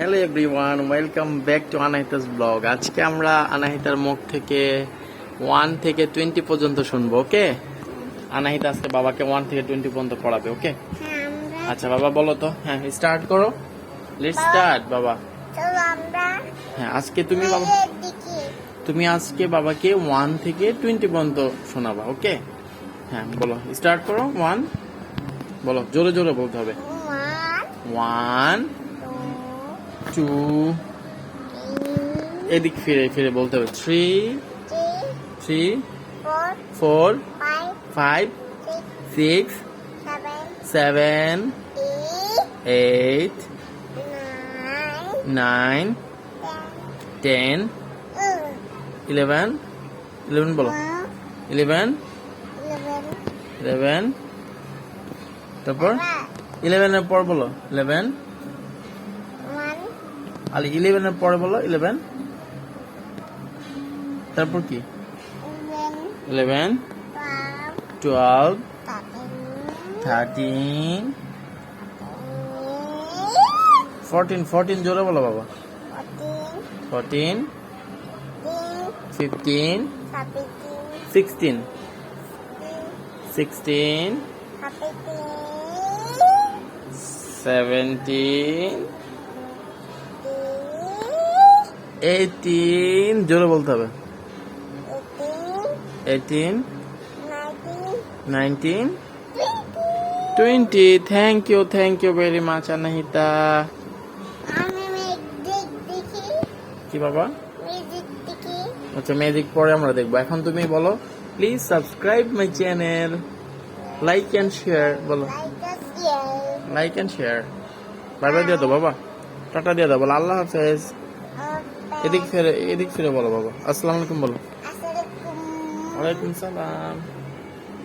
Hello everyone, welcome back to Anahita's blog. আজকে আমরা আনাহিতার মুখ থেকে 1 থেকে 20 পর্যন্ত শুনবো। ওকে, আনাহিতা আজকে বাবাকে 1 থেকে 20 পর্যন্ত পড়াবে। ওকে, আচ্ছা বাবা বলো তো। হ্যাঁ, স্টার্ট করো। লেটস স্টার্ট বাবা। হ্যাঁ, আজকে তুমি আজকে বাবাকে 1 থেকে 20 পর্যন্ত শোনাবা। ওকে, হ্যাঁ বলো, স্টার্ট করো। 1 বলো, জোরে জোরে বলতে হবে। 1 2 এদিক ফিরে ফিরে বলতে হবে। 3 4 5 6 7 8 9 10 11 বলো। 11 তারপর 11 এর পর বলো 11 আলি 11 এর পরে বলো 11 তারপর কি 11 12 13 14 জোরে বলো বাবা। 14 15 16 17 18 জোরে বলতে হবে। 18 19 20 thank you very much Anahita. কি বাবা? আচ্ছা, ম্যাজিক পরে আমরা দেখবো। এখন তুমি বলো, please subscribe my channel, like and share. বলো like and share. Bye bye দিয়ে দাও বাবা, টাটা দিয়ে দাও। বলো আল্লাহ হাফেজ। এদিক ফিরে বলো বাবা। আসসালামু আলাইকুম বলো। ওয়ালাইকুম সালাম।